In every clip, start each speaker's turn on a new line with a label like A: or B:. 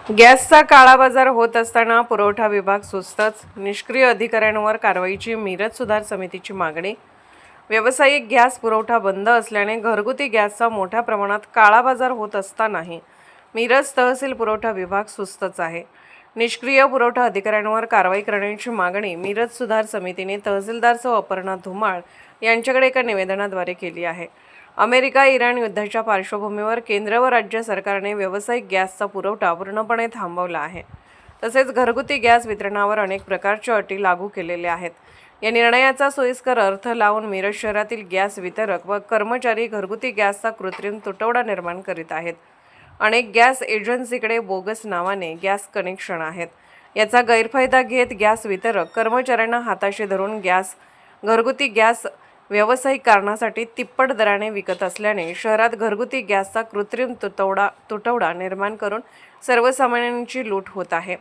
A: गॅसचा काळाबाजार होत असताना पुरवठा विभाग सुस्तच, निष्क्रिय अधिकाऱ्यांवर कारवाईची मिरज सुधार समितीची मागणी। व्यावसायिक गॅस पुरवठा बंद असल्याने घरगुती गॅसचा मोठ्या प्रमाणात काळाबाजार होत असतानाही मिरज तहसील पुरवठा विभाग सुस्तच आहे। निष्क्रिय पुरवठा अधिकाऱ्यांवर कारवाई करण्याची मागणी मिरज सुधार समितीने तहसीलदार सौ अपर्णा धुमाळ यांच्याकडे एका निवेदनाद्वारे केली आहे। अमेरिका-इराण युद्धाच्या पार्श्वभूमीवर केंद्र व राज्य सरकारने व्यावसायिक गॅसचा पुरवठा पूर्णपणे थांबवला आहे। तसेच घरगुती गॅस वितरणावर अनेक प्रकारच्या अटी लागू केलेल्या आहेत। या निर्णयाचा सोयीस्कर अर्थ लावून मिरज शहरातील गॅस वितरक व कर्मचारी घरगुती गॅसचा कृत्रिम तुटवडा निर्माण करीत आहेत। अनेक गॅस एजन्सीकडे बोगस नावाने गॅस कनेक्शन आहेत। याचा गैरफायदा घेत गॅस वितरक कर्मचाऱ्यांना हाताशी धरून घरगुती गॅस व्यावसायिक कारणासाठी तिप्पट दराने विकत असल्याने शहरात घरगुती गॅसचा कृत्रिम तुटवडा निर्माण करून सर्वसामान्यांची लूट होत आहे।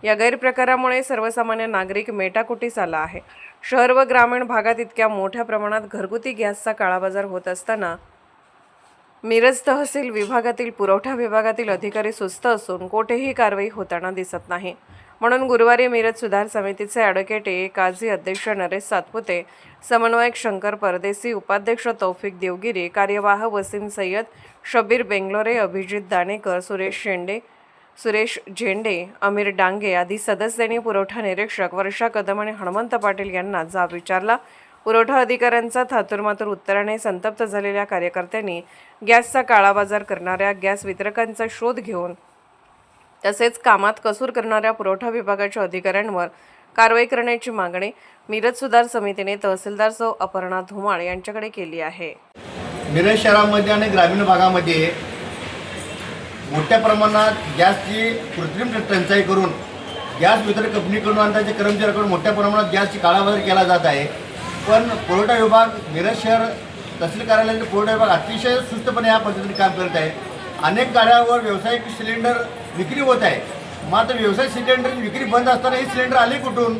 A: या गैरप्रकारामुळे सर्वसामान्य नागरिक मेटाकुटीस आला आहे। शहर व ग्रामीण भागात इतक्या मोठ्या प्रमाणात घरगुती गॅसचा काळाबाजार होत असताना मिरज तहसील विभागातील पुरवठा विभागातील अधिकारी सुस्त असून कोठेही कारवाई होताना दिसत नाही। म्हणून गुरुवारी मिरज सुधार समितीचे ॲडव्होकेट ए काझी, अध्यक्ष नरेश सातपुते, समन्वयक शंकर परदेसी, उपाध्यक्ष तौफिक देवगिरी, कार्यवाह वसीम सय्यद, शब्बीर बेंगलोरे, अभिजित दानेकर, सुरेश झेंडे, अमीर डांगे आदी सदस्यांनी पुरवठा निरीक्षक वर्षा कदम आणि हनुमंत पाटील यांना जाब विचारला। पुरवठा अधिकाऱ्यांचा थातुरमातुर उत्तराने संतप्त झालेल्या कार्यकर्त्यांनी गॅसचा काळाबाजार करणाऱ्या गॅस वितरकांचा शोध घेऊन तसेच कामात कसूर करणाऱ्या पुरवठा विभागाच्या अधिकाऱ्यांवर कारवाई करण्याची मागणी मिरज सुधार समितीने तहसीलदार सौ अपर्णा धुमाळ यांच्याकडे केली आहे।
B: मिरज शहरामध्ये आणि ग्रामीण भागामध्ये मोठ्या प्रमाणात गॅसची कृत्रिम टंचाई करून गॅस वितरक कंपनीकडून आणि त्यांच्या कर्मचाऱ्यांकडून मोठ्या प्रमाणात गॅसची काळाबाजारी केला जात आहे। पण पुरवठा विभाग मिरज शहर तहसील कार्यालयाचे पुरवठा विभाग अतिशय सुस्तपणे या पद्धतीने काम करत आहे। अनेक गाड्यांवर व्यावसायिक सिलेंडर विक्री होत आहे, मात्र व्यावसायिक सिलेंडरची विक्री बंद असताना ही सिलेंडर आले कुठून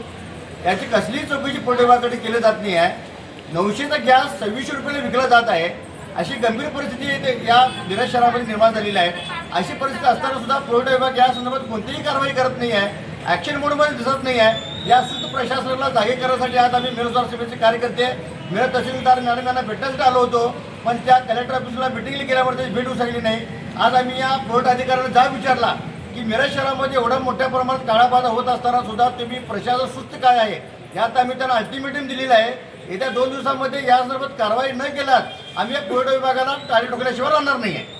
B: याची कसलीही चौकशी पुरवठा विभागाकडे केली जात नाही आहे। 900चा गॅस 2600 रुपयाला विकला जात आहे। अशी गंभीर परिस्थिती या मिरज शहरामध्ये निर्माण झालेली आहे। अशी परिस्थिती असताना सुद्धा पुरवठा विभाग या संदर्भात कोणतीही कारवाई करत नाही आहे, ॲक्शन मोडमध्ये दिसत नाही आहे। या सुस्त प्रशासनाला जागे करण्यासाठी आज आम्ही मिरज सुधार समितीचे कार्यकर्ते मिरज तहसीलदार मॅडम यांना भेटण्यासाठी आलो होतो, पण त्या कलेक्टर ऑफिसला मिटिंगला गेल्यावर त्याची भेट होऊ शकली नाही। आज आम्ही या पुरवठा अधिकाऱ्यांना जाब विचारला की मिरज शहरामध्ये एवढ्या मोठ्या प्रमाणात काळाबाजार होत असताना सुद्धा तुम्ही प्रशासन सुस्त काय आहे यात आम्ही त्यांना अल्टिमेटम दिलेलं आहे। येत्या 2 दिवसामध्ये या संदर्भात कारवाई न केल्यास आम्ही या पुरवठा विभागाला टाळी ठोकल्याशिवाय राहणार नाही आहे।